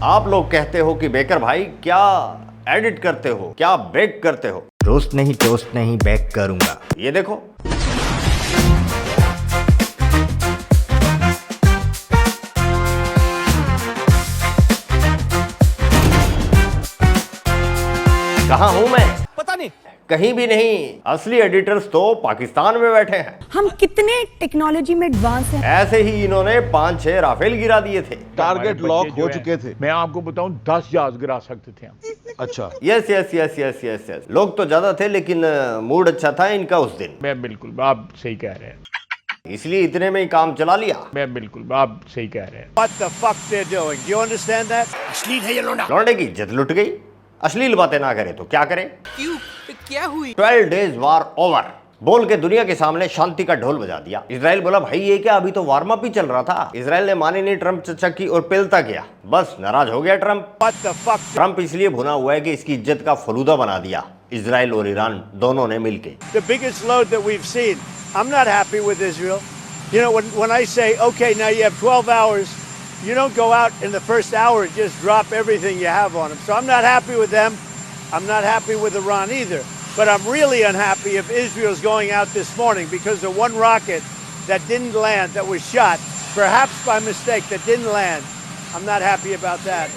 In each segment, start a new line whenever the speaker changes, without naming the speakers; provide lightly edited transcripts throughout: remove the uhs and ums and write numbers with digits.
आप लोग कहते हो कि बेकर भाई क्या एडिट करते हो, क्या बेक करते हो। रोस्ट नहीं टोस्ट नहीं बेक करूंगा। ये देखो, कहाँ हूं मैं?
पता नहीं,
कहीं भी नहीं। असली एडिटर्स तो पाकिस्तान में बैठे हैं।
हम कितने टेक्नोलॉजी में एडवांस हैं।
ऐसे ही इन्होंने 5-6 राफेल गिरा दिए थे।
टारगेट लॉक हो चुके थे।
मैं आपको बताऊं 10 जहाज गिरा सकते थे हम।
अच्छा,
yes yes yes yes yes yes. लोग तो ज्यादा थे लेकिन मूड अच्छा था इनका उस दिन।
मैं बिल्कुल, आप सही कह रहे हैं।
इसलिए इतने में ही काम चला लिया।
मैं बिल्कुल, आप सही कह रहे हैं।
What the fuck they're doing? Do you understand that?
लौंडे की इज्जत लुट गई। अश्लील बातें ना करे तो क्या करे।
क्यों? क्या हुई?
12 days वार ओवर बोल के दुनिया के सामने शांति का ढोल बजा दिया। इजराइल बोला भाई ये क्या, अभी तो वार्म अप ही चल रहा था। इजराइल ने मानी नहीं ट्रंप चचा की और पेलता गया। बस नाराज हो गया Trump.
What the fuck?
Trump इसलिए भुना हुआ है कि इसकी इज्जत का फलूदा बना दिया इजराइल और ईरान दोनों ने मिलके।
The biggest load that we've seen. I'm not happy with Israel. You know, when I say, okay, now you have 12 hours, you don't go out in the first hour and just drop everything you have on them. So I'm not happy with them. I'm not happy with Iran either. But I'm really unhappy if Israel's going out this morning because of one rocket that didn't land, that was shot, perhaps by mistake, that didn't land. I'm not happy about that.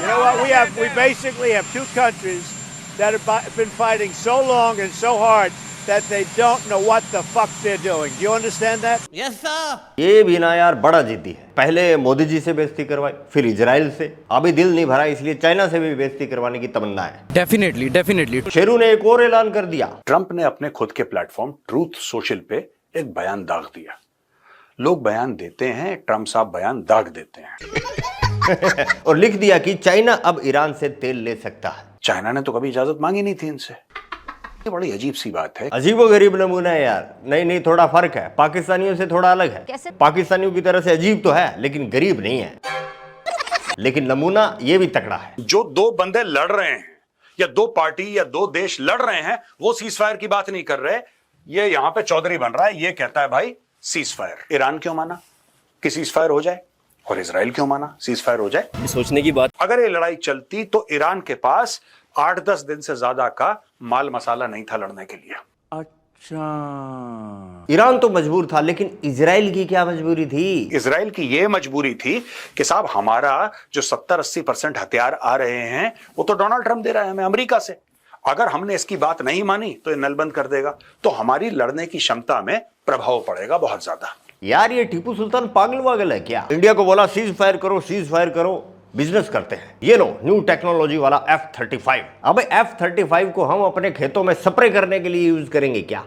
You know what? We basically have two countries that have been fighting so long and so hard that they don't know what the fuck they're doing. Do you understand that?
Yes sir.
ये भी ना यार बड़ा जिद्दी है। पहले मोदी जी से बेइज्जती करवाई, फिर इजराइल से, अभी दिल नहीं भरा इसलिए चाइना से भी बेइज्जती करवाने की तमन्ना है।
डेफिनेटली।
शेरू ने एक और ऐलान कर दिया।
ट्रंप ने अपने खुद के प्लेटफॉर्म ट्रूथ सोशल पे एक बयान दाग दिया। लोग बयान देते हैं, ट्रंप साहब बयान दाग देते हैं।
और लिख दिया कि चाइना अब ईरान से तेल ले सकता है।
चाइना ने तो कभी इजाजत मांगी नहीं थी इनसे। ये बड़ी अजीब सी बात है।
अजीबो गरीब नमूना है यार। नहीं थोड़ा फर्क है, पाकिस्तानियों से थोड़ा अलग है।
कैसे?
पाकिस्तानियों की तरह से अजीब तो है लेकिन गरीब नहीं है। लेकिन नमूना ये भी तकड़ा है।
जो दो बंदे लड़ रहे हैं या दो पार्टी या दो देश लड़ रहे हैं, वो सीज फायर की बात नहीं कर रहे। ये यहां पे चौधरी बन रहा है, ये कहता है भाई सीज फायर। ईरान क्यों माना कि सीज फायर हो जाए और इजराइल क्यों माना सीज फायर हो जाए?
सोचने की बात।
अगर ये लड़ाई चलती तो ईरान के पास 8-10 दिन से ज्यादा का माल मसाला नहीं था लड़ने के लिए।
अच्छा,
ईरान तो मजबूर था लेकिन इजराइल की क्या मजबूरी थी?
इजराइल की यह मजबूरी थी कि साहब हमारा जो 70-80% हथियार आ रहे हैं वो तो डोनाल्ड ट्रंप दे रहा है हमें अमेरिका से। अगर हमने इसकी बात नहीं मानी तो ये नलबंद कर देगा, तो हमारी लड़ने की क्षमता में प्रभाव पड़ेगा बहुत ज्यादा।
यार ये टीपू सुल्तान पागल वागल है क्या? इंडिया को बोला सीज फायर करो, बिजनेस करते हैं। ये लो न्यू टेक्नोलॉजी वाला F-35। अब F-35 को हम अपने खेतों में स्प्रे करने के लिए यूज करेंगे क्या?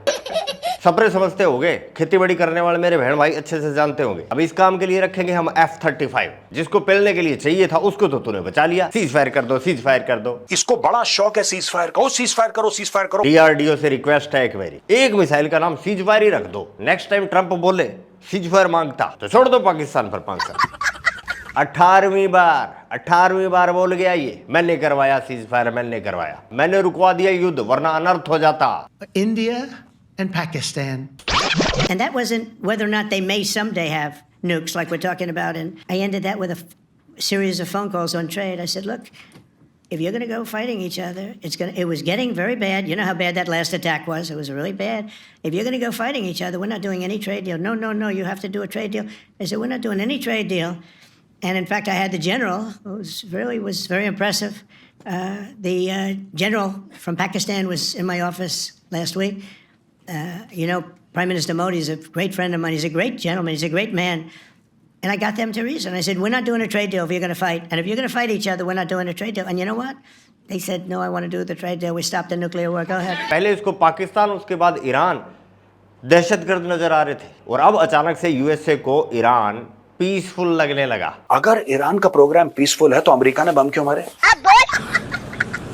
स्प्रे समझते होगे, खेती बाड़ी करने वाले मेरे बहन भाई अच्छे से जानते होंगे। अब इस काम के लिए रखेंगे हम F-35। जिसको पेलने के लिए चाहिए था उसको तो तूने बचा लिया। सीज फायर कर दो।
इसको बड़ा शौक है सीज फायर का, सीज फायर करो।
DRDO से रिक्वेस्ट है एक मिसाइल का नाम सीज फायर ही रख दो। नेक्स्ट टाइम ट्रंप बोले सीज फायर मांगता तो छोड़ दो पाकिस्तान पर 5 साल। 18वीं बार बोल गया ये। मैंने करवाया सीज फायर, मैंने रुकवा दिया युद्ध, वरना अनर्थ हो जाता।
India and Pakistan.
And that wasn't whether or not they may someday have nukes like we're talking about. And I ended that with a series of phone calls on trade. I said, look, if you're going to go fighting each other, it was getting very bad. You know how bad that last attack was. It was really bad. If you're going to go fighting each other, we're not doing any trade deal. No, you have to do a trade deal. I said, we're not doing any trade deal. And in fact, I had the general, who was very impressive. The general from Pakistan was in my office last week. You know, Prime Minister Modi is a great friend of mine. He's a great gentleman. He's a great man. And I got them to reason. I said, we're not doing a trade deal if you're going to fight. And if you're going to fight each other, we're not doing a trade deal. And you know what? They said, no, I want to do the trade deal. We stopped the nuclear war. Go ahead.
पहले इसको पाकिस्तान, उसके बाद Iran दहशतगर्द नजर आ रहे थे और अब अचानक से यूएसए को ईरान पीसफुल लगने लगा।
अगर ईरान का प्रोग्राम पीसफुल है तो अमेरिका ने बम क्यों मारे?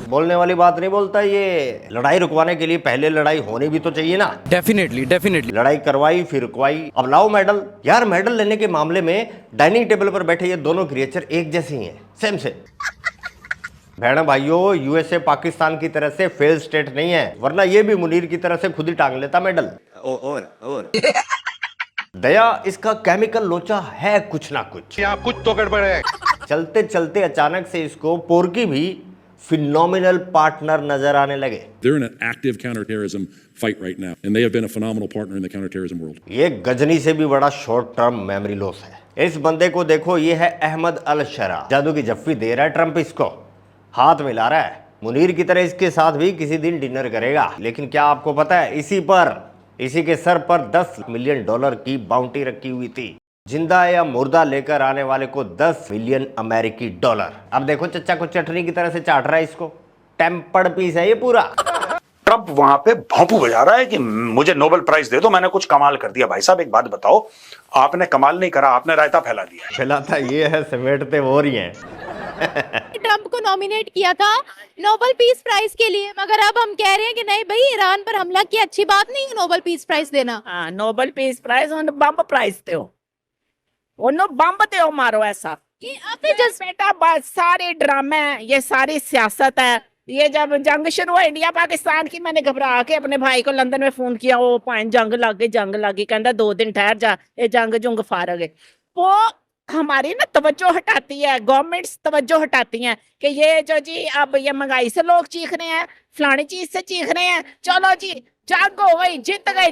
बोलने वाली बात नहीं बोलता ये। लड़ाई रुकवाने के लिए पहले लड़ाई होनी भी तो चाहिए ना।
डेफिनेटली।
लड़ाई करवाई फिर रुकवाई, अब लाओ मेडल। यार मेडल लेने के मामले में डाइनिंग टेबल पर बैठे ये दोनों क्रिएचर एक जैसे ही हैं, सेम से। बहन भाइयों, यूएसए पाकिस्तान की तरह से फेल स्टेट नहीं है, वरना ये भी मुनीर की तरह से खुद ही टांग लेता मेडल। दया इसका केमिकल लोचा है कुछ ना कुछ।
यहाँ कुछ तो गड़बड़ है।
चलते चलते अचानक से इसको पोर्की भी फिनोमिनल पार्टनर नजर आने लगे।
They're in an active counterterrorism fight right now, and they have been a phenomenal partner in the counterterrorism world.
ये गजनी से भी बड़ा शॉर्ट टर्म मेमोरी लॉस है। इस बंदे को देखो, ये है अहमद अल शरा। जादू की जफ्फी दे रहा है ट्रंप इसको, हाथ मिला रहा है। मुनीर की तरह इसके साथ भी किसी दिन डिनर करेगा। लेकिन क्या आपको पता है, इसी के सर पर $10 मिलियन की बाउंटी रखी हुई थी। जिंदा या मुर्दा लेकर आने वाले को $10 मिलियन अमेरिकी डॉलर। अब देखो चच्चा को चटनी की तरह से चाट रहा है इसको। टेम्पर्ड पीस है ये पूरा।
ट्रंप वहां पे भौंपू बजा रहा है कि मुझे नोबेल प्राइज दे दो, मैंने कुछ कमाल कर दिया। भाई साहब एक बात बताओ, आपने कमाल नहीं करा, आपने रायता फैला दिया।
फैलाता ये है, समेटते वो रही हैं।
ट्रंप को नॉमिनेट किया था नोबेल पीस प्राइज के लिए, मगर अब हम कह रहे हैं कि नहीं भाई, ईरान पर हमला किया, अच्छी बात नहीं है नोबेल पीस प्राइज देना।
हाँ, नोबेल पीस प्राइज और बम प्राइज दो, बम दो, मारो ऐसा
कि आपने जस्ट
बेटा। बस सारे ड्रामे हैं, ये सारी सियासत है। ये जब जंग शुरू हुई इंडिया पाकिस्तान की, मैंने घबरा के अपने भाई को लंदन में फोन किया, वो पाइन जंग लग गई कहता 2 दिन ठहर जा, ये जंग जुंग फारग है। वो हमारी ना तवज्जो हटाती है, गवर्नमेंट्स तवज्जो हटाती हैं कि ये जो जी अब ये महंगाई से लोग चीख रहे हैं, फलानी चीज से चीख रहे हैं, चलो जी जंग हो गई, जीत गए।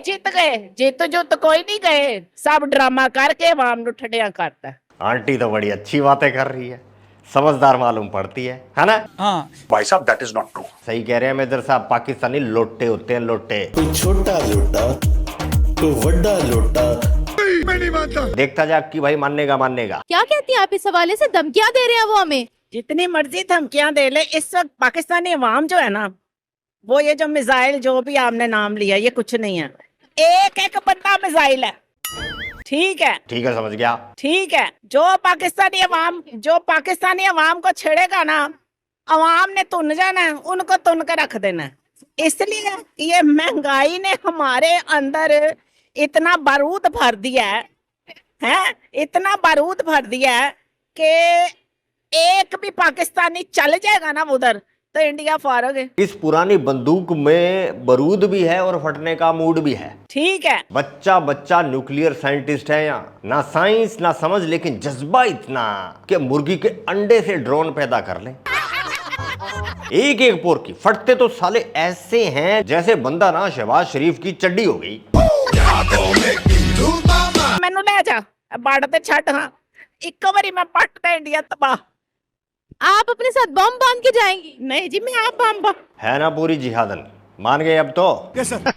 जीत कोई नहीं गए, सब ड्रामा करके आवाम को ठटिया करता है।
आंटी तो बड़ी अच्छी बातें कर रही है, समझदार मालूम पड़ती है ना?
हाँ
भाई साहब दैट इज नॉट ट्रू।
सही कह रहे हैं मेजर साहब, पाकिस्तानी लोटे होते हैं, लोटे।
कोई छोटा लोटा, कोई बड़ा लोटा।
मैं नहीं मानता।
देखता जा कि भाई मानेगा।
क्या कहती हैं आप इस हवाले से? धमकियां दे रहे हैं वो हमें।
जितनी मर्जी धमकियां दे ले, इस वक्त पाकिस्तानी अवाम जो है ना, वो ये जो मिसाइल जो भी आपने नाम लिया, ये कुछ नहीं है। एक बंदा मिसाइल है। ठीक है
समझ गया।
ठीक है, जो पाकिस्तानी अवाम को छेड़ेगा ना, अवाम ने तुन जाना है, उनको तुन के रख देना है। इसलिए ये महंगाई ने हमारे अंदर इतना बारूद भर दिया है, इतना बारूद भर दिया है कि एक भी पाकिस्तानी चल जाएगा ना उधर तो इंडिया फारग है।
इस पुरानी बंदूक में बारूद भी है और फटने का मूड भी है।
ठीक है,
बच्चा न्यूक्लियर साइंटिस्ट है यहाँ, ना साइंस ना समझ, लेकिन जज्बा इतना कि मुर्गी के अंडे से ड्रोन पैदा कर ले। एक पोर की फटते तो साले ऐसे हैं जैसे बंदा ना शहबाज शरीफ की चड्डी हो गई।
मैनू ले जा बाड़ ते छट। हाँ, एक बारी मैं पट इंडिया तबाह।
आप अपने साथ बम बांध के जाएंगी?
नहीं जी, मैं आप बम
है ना पूरी जिहादन। मान गए अब तो?
Yes sir.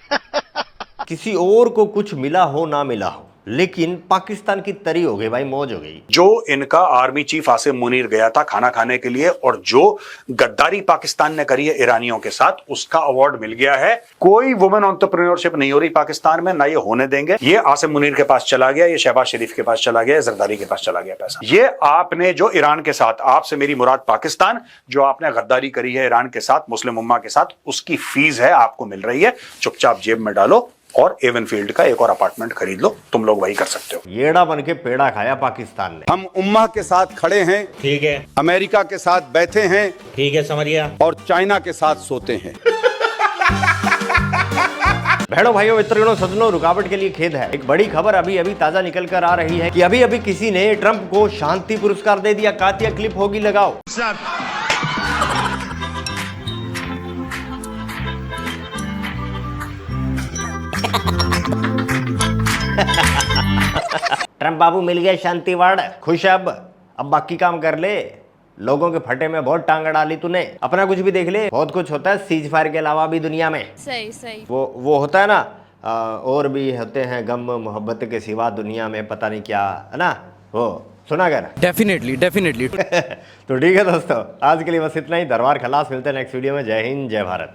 किसी और को कुछ मिला हो ना मिला हो, लेकिन पाकिस्तान की तरी हो गई भाई, मौज हो गई।
जो इनका आर्मी चीफ आसिम मुनीर गया था खाना खाने के लिए, और जो गद्दारी पाकिस्तान ने करी है ईरानियों के साथ, उसका अवार्ड मिल गया है। कोई वुमेन एंटरप्रेन्योरशिप नहीं हो रही पाकिस्तान में, ना ये होने देंगे। ये आसिम मुनीर के पास चला गया, ये शहबाज शरीफ के पास चला गया, जरदारी के पास चला गया पैसा। ये आपने जो ईरान के साथ, आपसे मेरी मुराद पाकिस्तान, जो आपने गद्दारी करी है ईरान के साथ, मुस्लिम उम्मा के साथ, उसकी फीस है, आपको मिल रही है। चुपचाप जेब में डालो और एवनफील्ड का एक और अपार्टमेंट खरीद लो। तुम लोग वही कर सकते हो।
येड़ा बन के पेड़ा खाया पाकिस्तान ने।
हम उम्मा के साथ खड़े हैं,
ठीक है।
अमेरिका के साथ बैठे हैं,
ठीक है, समझ गया।
और चाइना के साथ सोते हैं।
बहनों भाइयों मित्रों सज्जनों, रुकावट के लिए खेद है। एक बड़ी खबर अभी ताजा निकल कर आ रही है कि अभी किसी ने ट्रंप को शांति पुरस्कार दे दिया। कातिया क्लिप होगी, लगाओ। ट्रंप बाबू मिल गया शांति अवार्ड, खुश है। अब बाकी काम कर ले। लोगों के फटे में बहुत टांग डाली तूने, अपना कुछ भी देख ले। बहुत कुछ होता है सीज फायर के अलावा भी दुनिया में।
सही
वो होता है ना, और भी होते हैं गम मोहब्बत के सिवा दुनिया में, पता नहीं क्या है ना, वो सुना कर।
डेफिनेटली
तो ठीक है दोस्तों, आज के लिए बस इतना ही। दरबार खलास, मिलते हैं नेक्स्ट वीडियो में। जय हिंद, जय भारत।